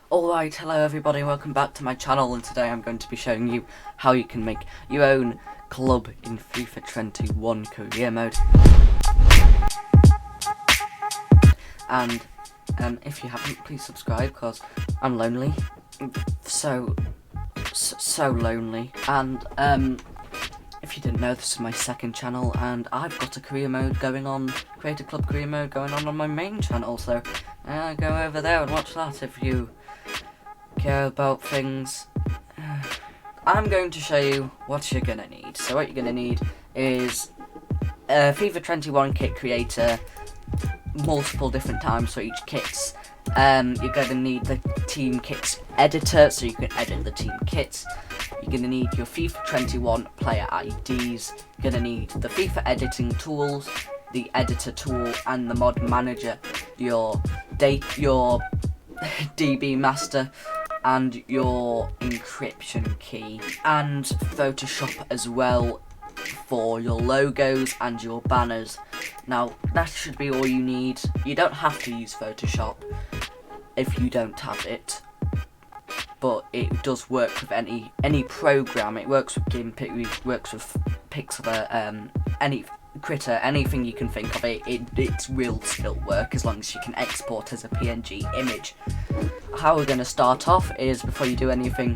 Alright, hello everybody, welcome back to my channel, and today I'm going to be showing you how you can make your own club in FIFA 21 career mode. And if you haven't, please subscribe, because I'm lonely. So lonely. And if you didn't know, this is my second channel, and I've got a career mode going on, create a club career mode going on my main channel, so go over there and watch that if you care about things. I'm going to show you what you're gonna need. So what you're gonna need is a FIFA 21 kit creator, multiple different times for each kits. You're gonna need the team kits editor, so you can edit the team kits. You're gonna need your FIFA 21 player IDs. You're gonna need the FIFA editing tools, the editor tool, and the mod manager, your DB master, and your encryption key, and Photoshop as well for your logos and your banners. Now that should be all you need. You don't have to use Photoshop if you don't have it, but it does work with any program. It works with GIMP, it works with Pixlr, any Critter, anything you can think of. It will still work as long as you can export as a PNG image. How we're going to start off is, before you do anything,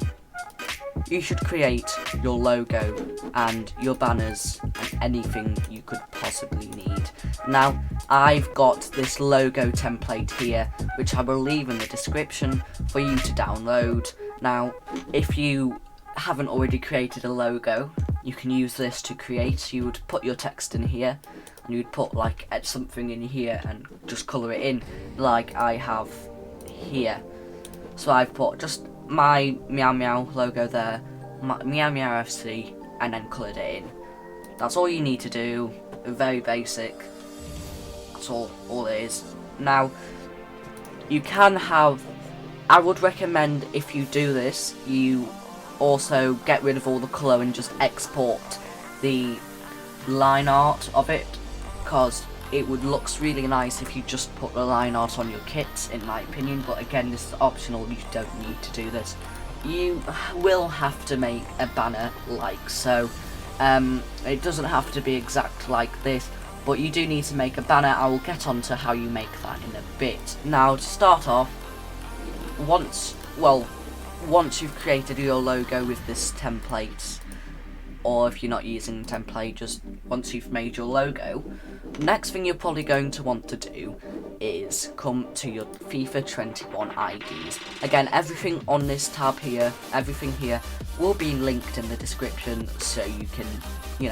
you should create your logo and your banners and anything you could possibly need. Now, I've got this logo template here, which I will leave in the description for you to download. Now, if you haven't already created a logo, you can use this to create. You would put your text in here, and you'd put like something in here and just colour it in, like I have here. So I've put just my Meow Meow logo there, my Meow Meow FC, and then coloured it in. That's all you need to do. Very basic. That's all it is. Now, you can have, I would recommend, if you do this, you also get rid of all the colour and just export the line art of it, because it would looks really nice if you just put the line art on your kits, in my opinion. But again, this is optional, you don't need to do this. You will have to make a banner like so. It doesn't have to be exact like this, but you do need to make a banner. I will get onto how you make that in a bit. Now, to start off, once you've created your logo with this template, or if you're not using the template, just once you've made your logo, next thing you're probably going to want to do is come to your FIFA 21 IDs. Again, everything on this tab here, everything here will be linked in the description, so you can,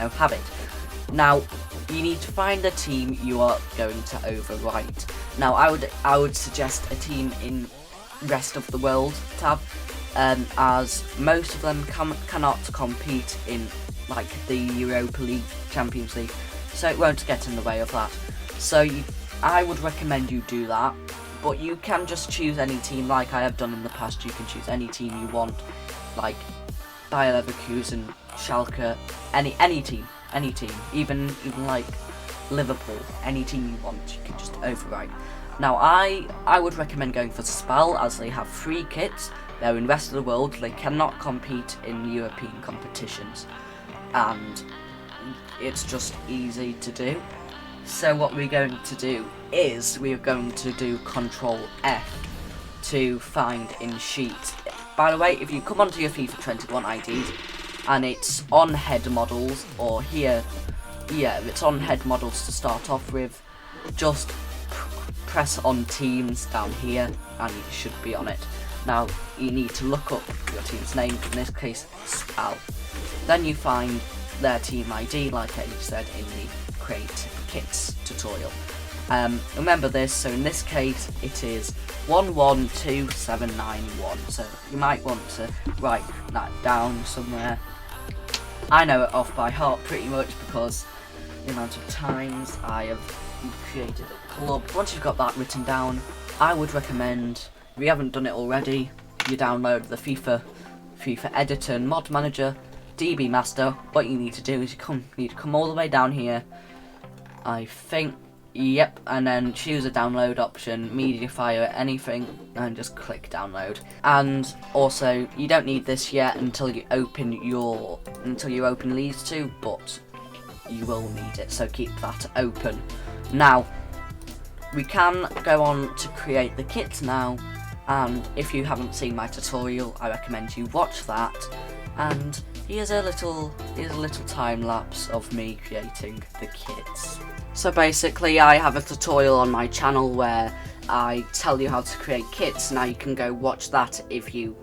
have it. Now, you need to find a team you are going to overwrite. Now, I would suggest a team in rest of the world tab, as most of them cannot compete in like the Europa League, Champions League, so it won't get in the way of that. So I would recommend you do that, but you can just choose any team like I have done in the past. You can choose any team you want, like Bayer Leverkusen, Schalke, any team, even like Liverpool, any team you want, you can just overwrite. Now, I would recommend going for Spal, as they have 3 kits. They're in the rest of the world. They cannot compete in European competitions, and it's just easy to do. So what we're going to do is we're going to do Control F to find in Sheet. By the way, if you come onto your FIFA 21 IDs and it's on head models, or here, it's on head models to start off with, just press on teams down here and it should be on it. Now, you need to look up your team's name, in this case Spal. Then you find their team ID, like I said in the Create Kits tutorial. Remember this, so in this case it is 112791, so you might want to write that down somewhere. I know it off by heart pretty much, because the amount of times I have created a club. Once you've got that written down, I would recommend, if you haven't done it already, you download the FIFA editor and mod manager, DB master. What you need to do is you need to come all the way down here. I think Yep, and then choose a download option, Mediafire, anything, and just click download. And also, you don't need this yet until you open these two, but you will need it, so keep that open. Now, we can go on to create the kit now, and if you haven't seen my tutorial, I recommend you watch that. And here's a little time lapse of me creating the kits. So basically, I have a tutorial on my channel where I tell you how to create kits. Now you can go watch that if you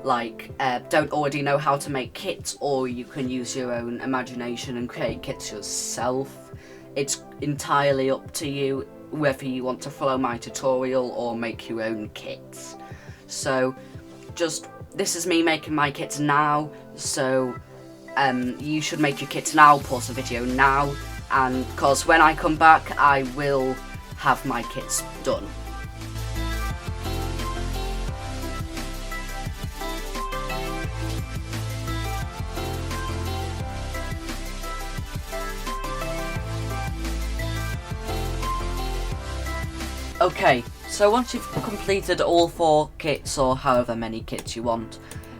don't already know how to make kits, or you can use your own imagination and create kits yourself. It's entirely up to you whether you want to follow my tutorial or make your own kits. So this is me making my kits now, so you should make your kits now, pause the video now, and because when I come back I will have my kits done. Okay, so once you've completed all 4 kits, or however many kits you want,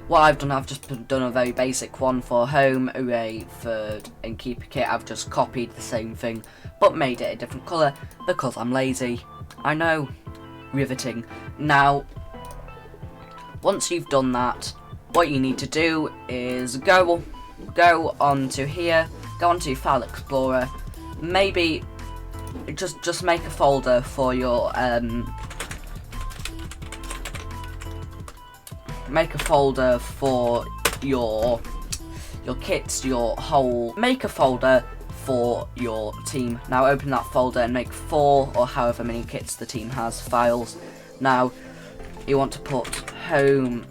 what I've just done a very basic one for home, array, third, and keeper kit. I've just copied the same thing, but made it a different colour, because I'm lazy. I know, riveting. Now, once you've done that, what you need to do is go onto here, go onto File Explorer, maybe just make a folder for your kits, make a folder for your team. Now open that folder and make 4 or however many kits the team has files. Now you want to put home,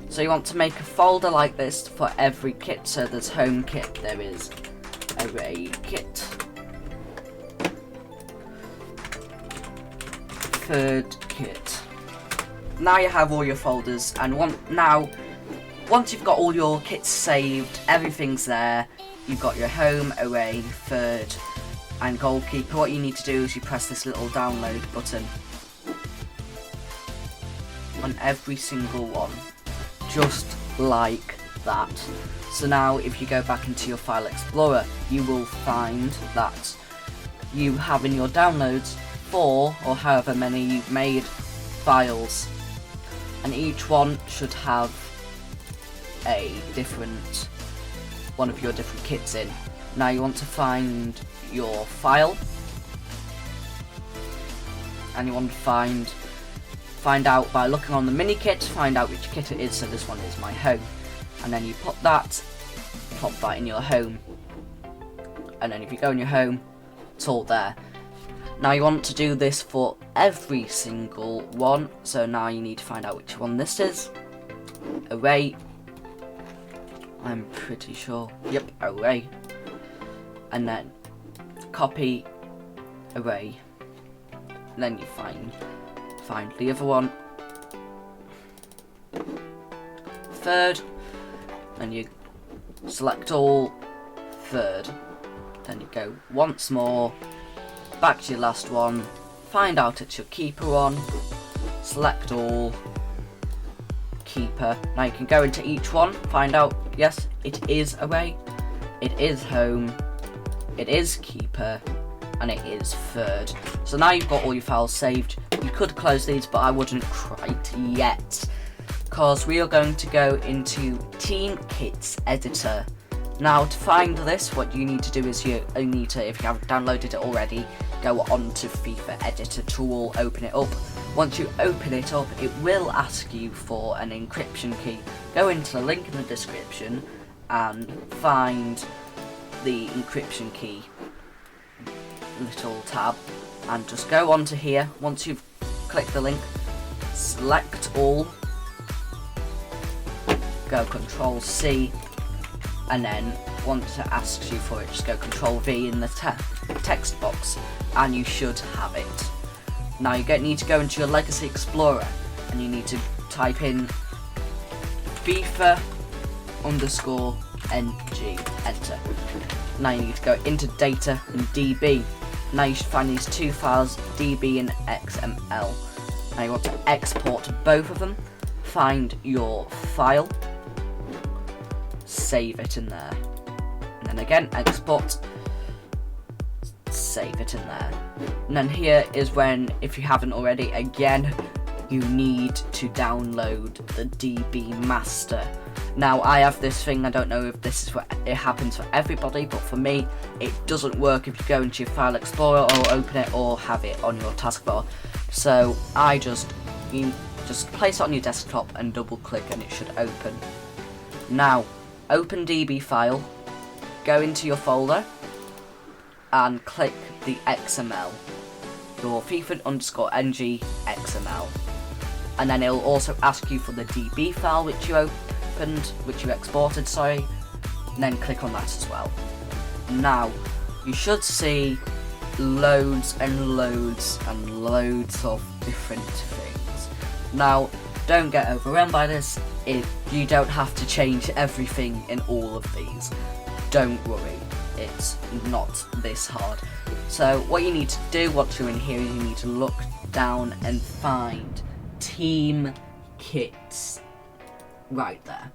so you want to make a folder like this for every kit. So there's home kit, there is array kit, third kit. Now you have all your folders, and once you've got all your kits saved, everything's there, you've got your home, array, third, and goalkeeper. What you need to do is you press this little download button on every single one, just like that. So now if you go back into your File Explorer, you will find that you have in your downloads 4 or however many you've made files, and each one should have a different one of your different kits in. Now you want to find your file, and you want to find out by looking on the mini kit, find out which kit it is. So this one is my home, and then you pop that in your home, and then if you go in your home, it's all there. Now you want to do this for every single one, so now you need to find out which one this is. Array, I'm pretty sure, yep, array, and then copy, array, and then you find the other one, third, then you select all, third, then you go once more, back to your last one, find out it's your keeper one, select all, keeper. Now you can go into each one, find out, yes, it is array, it is home, it is keeper, and it is third. So now you've got all your files saved. You could close these, but I wouldn't quite yet, because we are going to go into Team Kits Editor. Now to find this, what you need to do is you need to, if you haven't downloaded it already, go on to FIFA Editor tool, open it up. Once you open it up, it will ask you for an encryption key. Go into the link in the description and find the encryption key little tab, and just go onto here. Once you've clicked the link, select all, go Control C, and then once it asks you for it, just go Control V in the text box, and you should have it. Now you need to go into your Legacy Explorer, and you need to type in FIFA _NG, enter. Now you need to go into Data and DB. Now you should find these two files, DB and XML. Now you want to export both of them. Find your file, save it in there, and then again export, save it in there. And then here is when, if you haven't already, again you need to download the DB master. Now I have this thing, I don't know if this is what it happens for everybody, but for me it doesn't work if you go into your file explorer or open it or have it on your taskbar. So you just place it on your desktop and double click and it should open. Now open DB file, go into your folder and click the XML, your FIFA_ng XML, and then it'll also ask you for the DB file which you exported, sorry, and then click on that as well. Now you should see loads and loads and loads of different things. Now don't get overwhelmed by this. You don't have to change everything in all of these. Don't worry, it's not this hard. So what you need to do once you're in here, you need to look down and find team kits right there.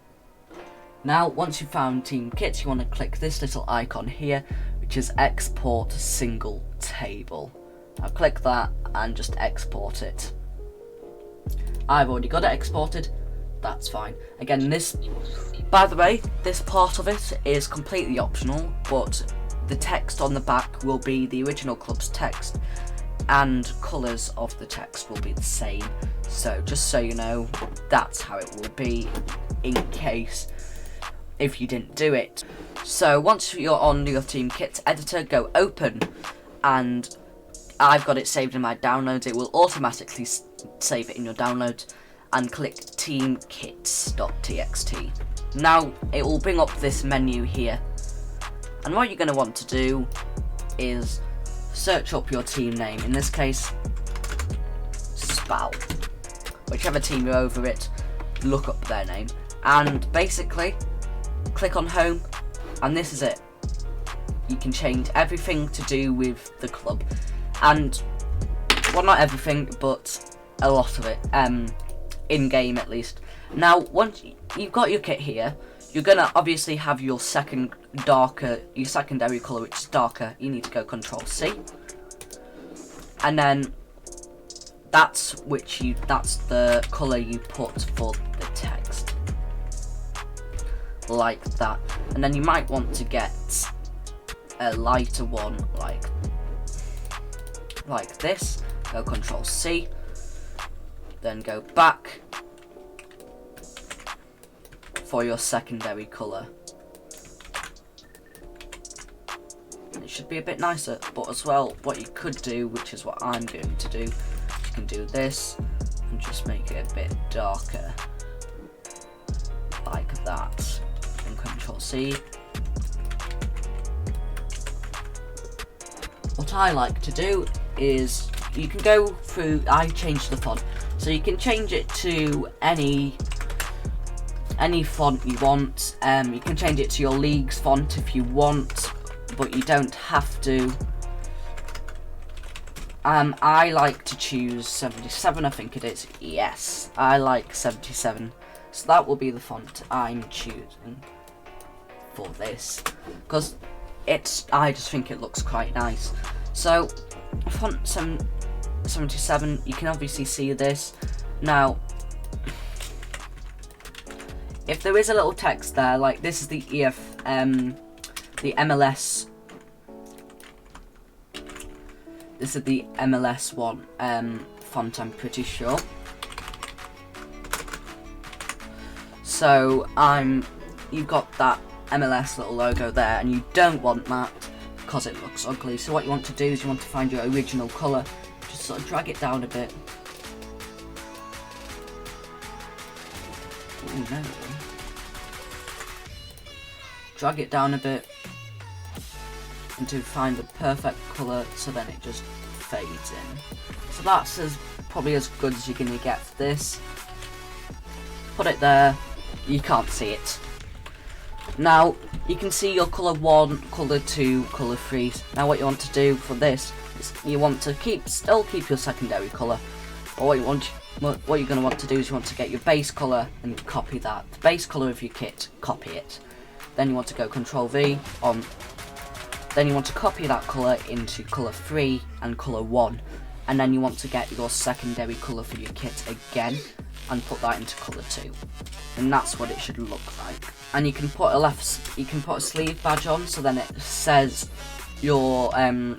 Now once you've found team kits, you want to click this little icon here, which is export single table. Now click that and just export it. I've already got it exported, that's fine. Again, this, by the way, this part of it is completely optional, but the text on the back will be the original club's text and colours of the text will be the same. So just so you know, that's how it will be in case if you didn't do it. So once you're on your team kits editor, go open, and I've got it saved in my downloads. It will automatically save it in your downloads, and click teamkits.txt. Now it will bring up this menu here, and what you're going to want to do is search up your team name, in this case Spal. Whichever team you're over it, look up their name, and basically click on home, and this is it. You can change everything to do with the club, and well, not everything, but a lot of it, in game at least. Now once you've got your kit here, you're gonna obviously have your your secondary colour, which is darker. You need to go Control C, and then that's the colour you put for the text, like that. And then you might want to get a lighter one, like this. Go Control C, then go back for your secondary colour. It should be a bit nicer, but as well, what you could do, which is what I'm going to do, you can do this and just make it a bit darker, like that. And Control C. What I like to do is, you can go through, I changed the font, so you can change it to any font you want. You can change it to your league's font if you want, but you don't have to. I like to choose 77, I think it is. Yes, I like 77. So that will be the font I'm choosing for this, because I just think it looks quite nice. So font 77, you can obviously see this. Now if there is a little text there, like this is the MLS. This is the MLS one font, I'm pretty sure. So you've got that MLS little logo there, and you don't want that because it looks ugly. So what you want to do is you want to find your original colour. Just sort of drag it down a bit. Ooh, no. Drag it down a bit until you find the perfect colour, so then it just fades in. So that's probably as good as you're going to get for this. Put it there. You can't see it. Now you can see your colour 1, colour 2, colour 3. Now what you want to do for this you want to still keep your secondary colour, but what you're going to want to do is you want to get your base colour and copy that. The base colour of your kit, copy it. Then you want to go Control V on. Then you want to copy that colour into colour 3 and colour 1, and then you want to get your secondary colour for your kit again and put that into colour 2, and that's what it should look like. And you can put a sleeve badge on, so then it says your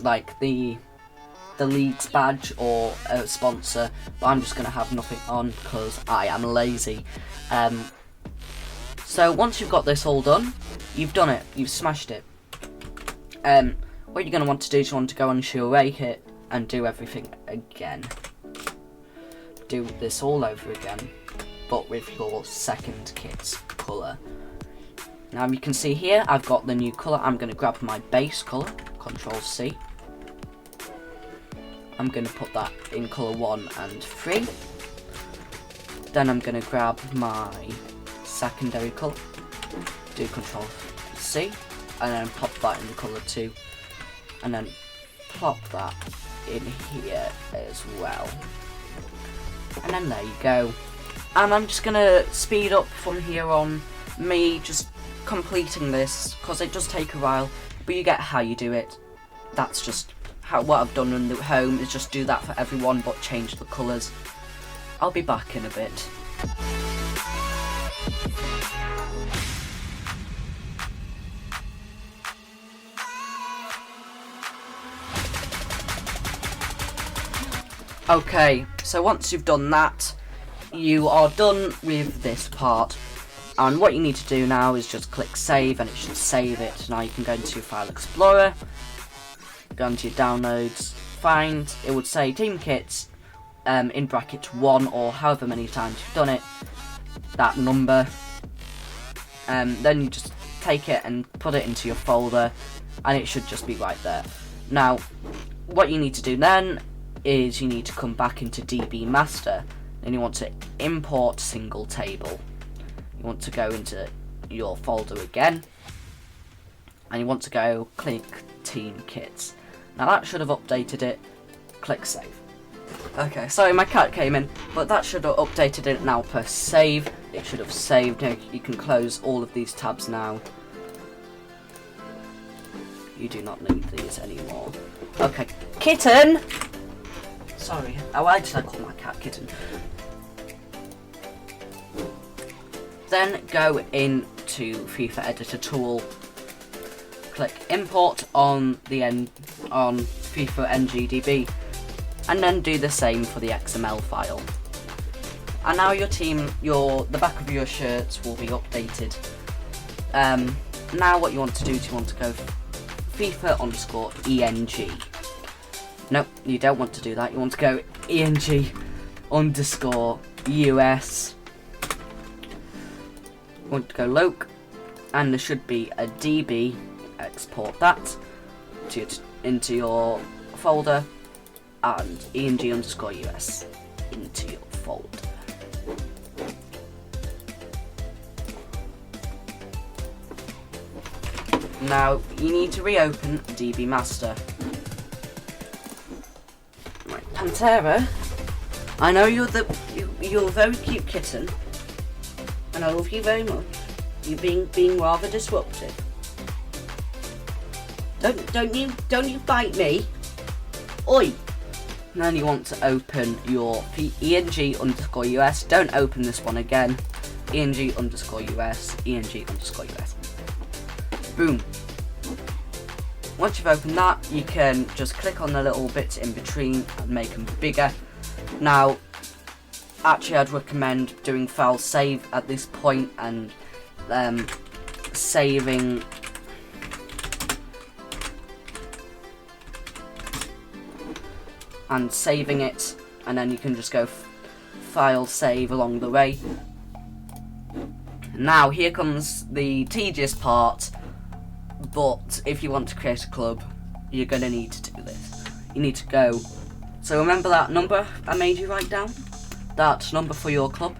like the league's badge or a sponsor, but I'm just going to have nothing on because I am lazy. So once you've got this all done, you've done it, you've smashed it. What you're going to want to do is you want to go onto your array kit and do everything again. Do this all over again, but with your second kit's colour. Now you can see here I've got the new colour. I'm going to grab my base colour, Control C. I'm going to put that in colour 1 and 3. Then I'm going to grab my secondary colour, do Control C, and then pop that in colour 2, and then plop that in here as well. And then there you go. And I'm just going to speed up from here on, me just completing this, because it does take a while, but you get how you do it. That's just what I've done in the home, is just do that for everyone but change the colours. I'll be back in a bit. Okay, so once you've done that, you are done with this part. And what you need to do now is just click save, and it should save it. Now you can go into your File Explorer, go into your downloads, find, it would say Team Kits, in bracket 1, or however many times you've done it, that number. Then you just take it and put it into your folder, and it should just be right there. Now, what you need to do then is you need to come back into DB Master, and you want to import single table. You want to go into your folder again, and you want to go click Team Kits. Now that should have updated it. Click save. Okay, sorry, my cat came in, but that should have updated it now. Press save. It should have saved. You can close all of these tabs now. You do not need these anymore. Okay, kitten! Sorry, why did I call my cat kitten? Then go into FIFA Editor tool, click import on the end on FIFA NGDB, and then do the same for the XML file. And now your team, the back of your shirts will be updated. Now what you want to do is you want to go FIFA_ENG. No, you don't want to do that. You want to go ENG_US. You want to go loc, and there should be a DB. Export that into your folder, and ENG_US into your folder. Now you need to reopen DB Master. Right, Pantera, I know you're a very cute kitten, and I love you very much. You're being rather disruptive. Don't you bite me. Oi! And then you want to open your ENG_US. Don't open this one again. ENG_US, ENG_US. Boom. Once you've opened that, you can just click on the little bits in between and make them bigger. Now, actually I'd recommend doing file save at this point and saving it, and then you can just go file save along the way. Now here comes the tedious part, but if you want to create a club, you're going to need to do this. You need to go, so remember that number I made you write down? That number for your club?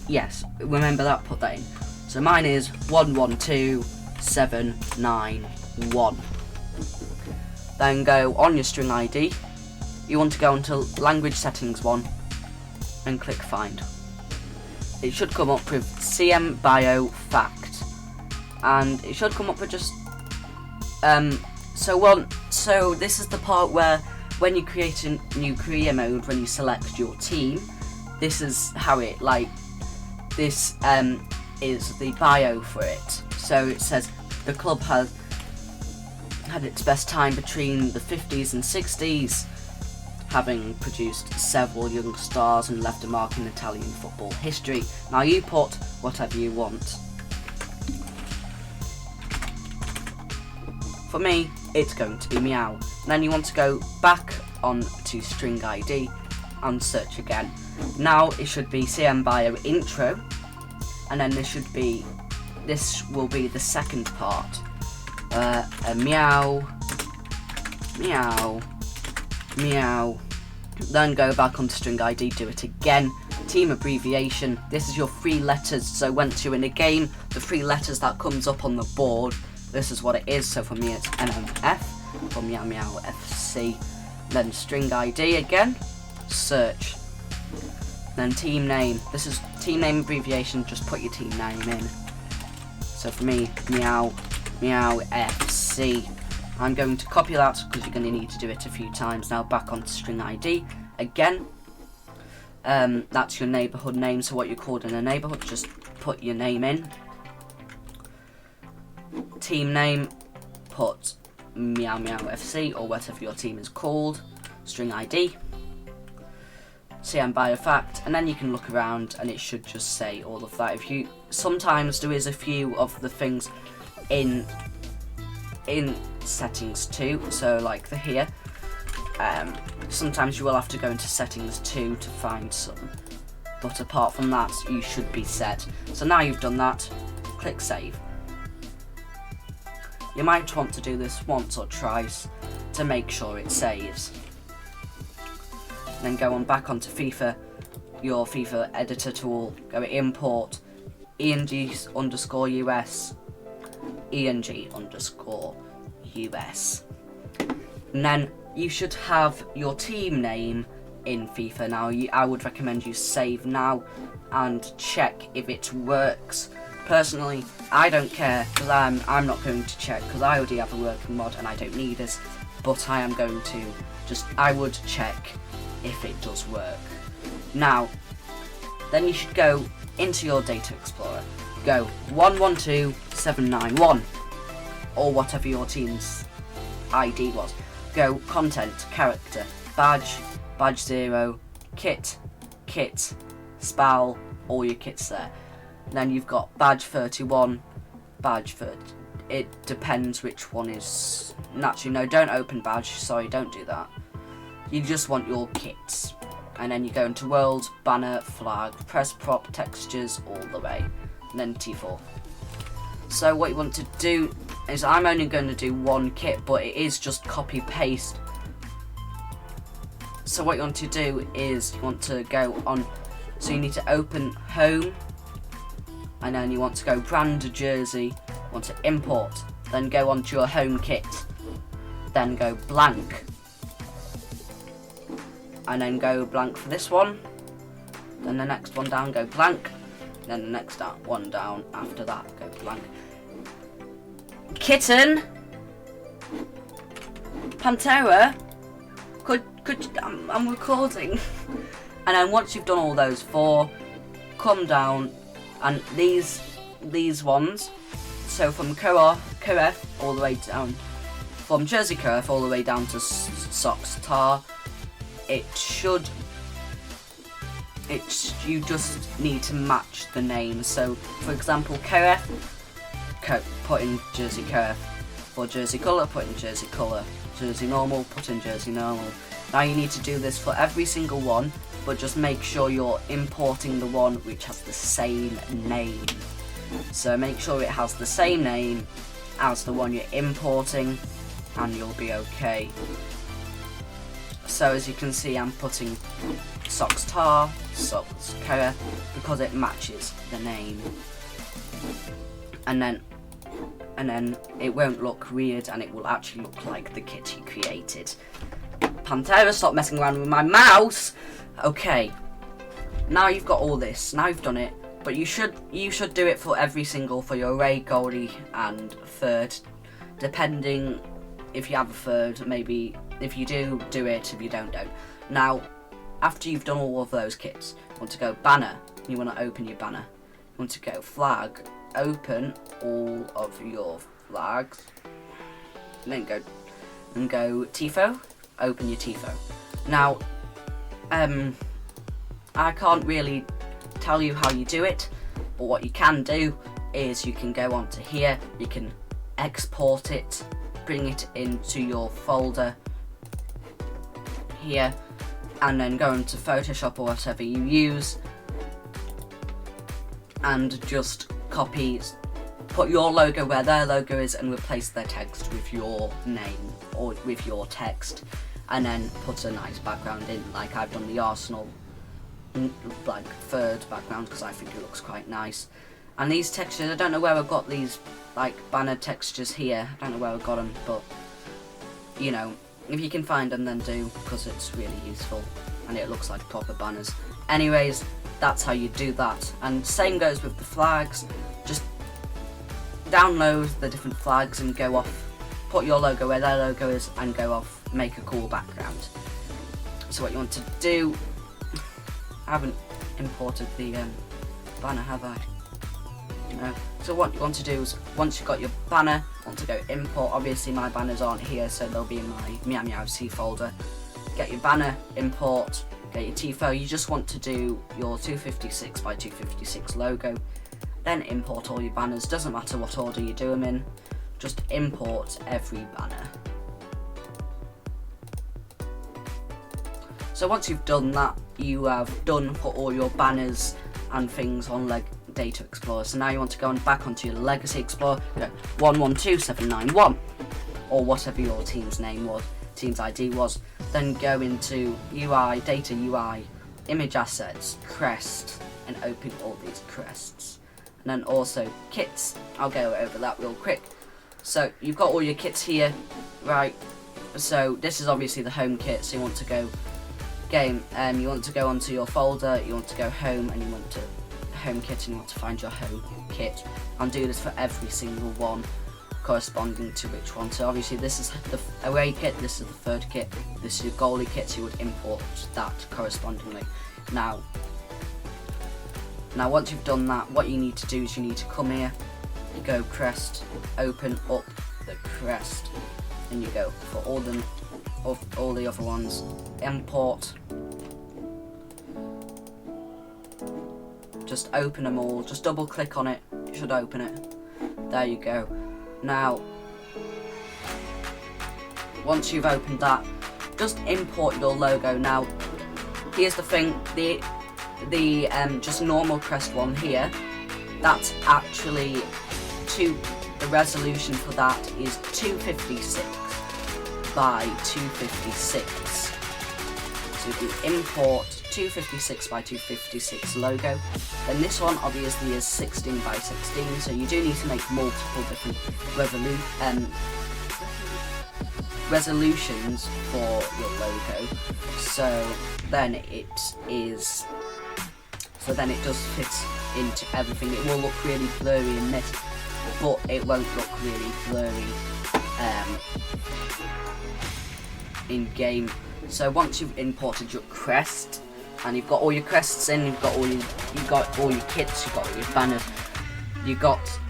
Yes, remember that, put that in. So mine is 112791. Then go on your string ID. You want to go into language settings 1 and click find. It should come up with CM bio fact, and it should come up with just so this is the part where when you create a new career mode, when you select your team, this is how it this is the bio for it. So it says the club has had its best time between the 50s and 60s, having produced several young stars and left a mark in Italian football history. Now you put whatever you want. For me, it's going to be meow. And then you want to go back on to string ID and search again. Now it should be CM bio intro, and then this will be the second part. A meow, meow, meow. Then go back onto string ID, do it again. Team abbreviation. This is your 3 letters. So once you're in a game, the 3 letters that comes up on the board, this is what it is. So for me it's MMF, for Meow Meow FC. Then string ID again, search. Then team name. This is team name abbreviation, just put your team name in. So for me, Meow Meow FC. I'm going to copy that because you're going to need to do it a few times. Now back onto string ID again. That's your neighbourhood name, so what you're called in a neighbourhood, just put your name in. Team name, put Meow Meow FC or whatever your team is called. String ID. CM bio fact, and then you can look around and it should just say all of that. Sometimes there is a few of the things in settings too, so like the here, sometimes you will have to go into settings 2 to find some, but apart from that you should be set. So now you've done that, click save. You might want to do this once or twice to make sure it saves. Then go on back onto FIFA, your FIFA editor tool, go import ENG_US, ENG_US. And then you should have your team name in FIFA. Now I would recommend you save now and check if it works. Personally, I don't care because I'm not going to check because I already have a working mod and I don't need this, but I am going to I would check if it does work. Now, then you should go into your data explorer, go 112791 or whatever your team's ID was. Go content, character, badge, badge 0, kit, spal, all your kits there. Then you've got badge 31, badge 30. It depends which one is. Actually, no, don't open badge. Sorry, don't do that. You just want your kits. And then you go into world, banner, flag, press prop, textures, all the way. And then T4. So what you want to do is, I'm only going to do one kit, but it is just copy paste. So what you want to do is you want to go on, so you need to open home, and then you want to go brand jersey, you want to import, then go onto your home kit, then go blank, and then go blank for this one, then the next one down go blank, then the next one down after that go blank. Kitten, Pantera, I'm recording. And then once you've done all those 4, come down, and these ones, so from Koef all the way down, from Jersey Koef all the way down to Socks Tar, you just need to match the name. So for example, Koef, put in Jersey Koef. For Jersey colour, put in Jersey colour. Jersey normal, put in Jersey normal. Now you need to do this for every single one, but just make sure you're importing the one which has the same name. So make sure it has the same name as the one you're importing, and you'll be okay. So as you can see, I'm putting Socks Tar, Socks Koef, because it matches the name. And and then it won't look weird and it will actually look like the kit you created. Pantera, stop messing around with my mouse! Okay, now you've got all this, now you've done it, but you should do it for every single, for your away, goalie and third, depending if you have a third. Maybe if you do it, if you don't. Now, after you've done all of those kits, you want to go banner, you want to open your banner. You want to go flag, open all of your flags, and then go tifo, open your tifo. Now, I can't really tell you how you do it, but what you can do is you can go onto here, you can export it, bring it into your folder here, and then go into Photoshop or whatever you use, and just put your logo where their logo is and replace their text with your name or with your text, and then put a nice background in, like I've done the Arsenal like third background because I think it looks quite nice. And these textures, I don't know where I've got these like banner textures here, I don't know where I've got them, but you know, if you can find them then do, because it's really useful and it looks like proper banners. Anyways, that's how you do that, and same goes with the flags. Just download the different flags and go off, put your logo where their logo is and go off, make a cool background. So what you want to do, I haven't imported the banner, have I? No. So what you want to do is, once you've got your banner, you want to go import. Obviously my banners aren't here, so they'll be in my Meow folder. Get your banner, import, get your tifo. You just want to do your 256 by 256 logo, then import all your banners. Doesn't matter what order you do them in, just import every banner. So once you've done that, you have put all your banners and things on Data Explorer. So now you want to go back onto your Legacy Explorer, go 112791, or whatever your team's name was, team's ID was. Then go into UI, Data UI, Image Assets, Crest, and open all these crests. And then also kits. I'll go over that real quick. So you've got all your kits here, right? So this is obviously the home kit. So you want to go game, you want to go onto your folder, you want to go home, and you want to home kit, and you want to find your home kit, and do this for every single one corresponding to which one. So obviously this is the away kit, this is the third kit, this is your goalie kit, so you would import that correspondingly. Now once you've done that, what you need to do is you need to come here, you go crest, open up the crest, and you go for all the other ones, import, just open them all, just double click on it, you should open it, there you go. Now once you've opened that, just import your logo. Now here's the thing, the just normal crest one here, that's actually the resolution for that is 256 by 256. So if you import 256 by 256 logo, then this one obviously is 16 by 16, so you do need to make multiple different resolutions for your logo. So then it does fit into everything. It will look really blurry in this, but it won't look really blurry in game. So once you've imported your crest and you've got all your crests in, you've got all your kits, you've got all your banners, you've got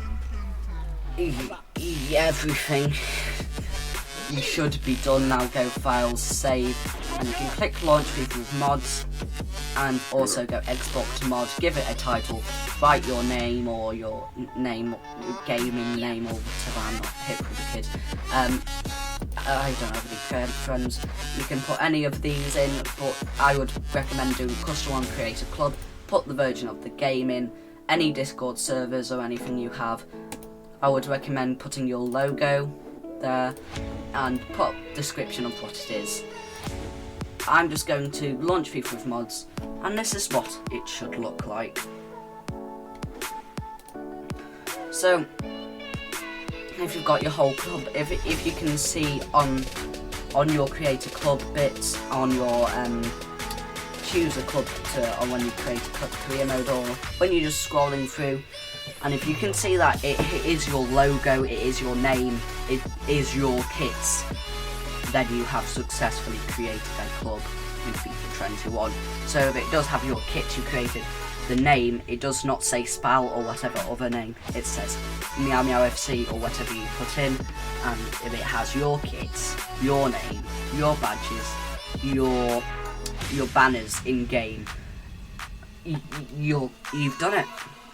everything, you should be done. Now go files, save, and you can click launch Fifa with mods, and also go export to mod, give it a title, write your name or your name, gaming name or whatever. I'm not hip with the kids. I don't have any friends. You can put any of these in, but I would recommend doing custom one, create a club, put the version of the game in, any Discord servers or anything you have. I would recommend putting your logo there and put description of what it is. I'm just going to launch FIFA with mods, and this is what it should look like. So if you've got your whole club, if you can see on your create a club bits on your choose a club to, or when you create a club career mode, or when you're just scrolling through, and if you can see that it is your logo, it is your name, it is your kits, then you have successfully created a club in FIFA 21. So if it does have your kit you created, the name, it does not say Spal or whatever other name, it says Meow Meow FC or whatever you put in, and if it has your kits, your name, your badges, your banners in game, you've done it.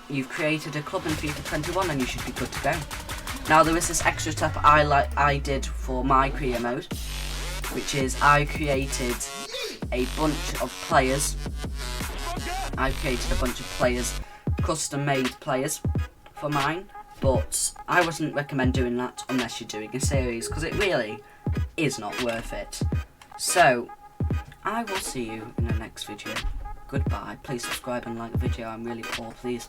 You've created a club in FIFA 21 and you should be good to go. Now there is this extra step I did for my career mode, which is I created a bunch of players. I've created a bunch of players, custom-made players for mine, but I wouldn't recommend doing that unless you're doing a series, because it really is not worth it. So, I will see you in the next video. Goodbye. Please subscribe and like the video, I'm really poor, please.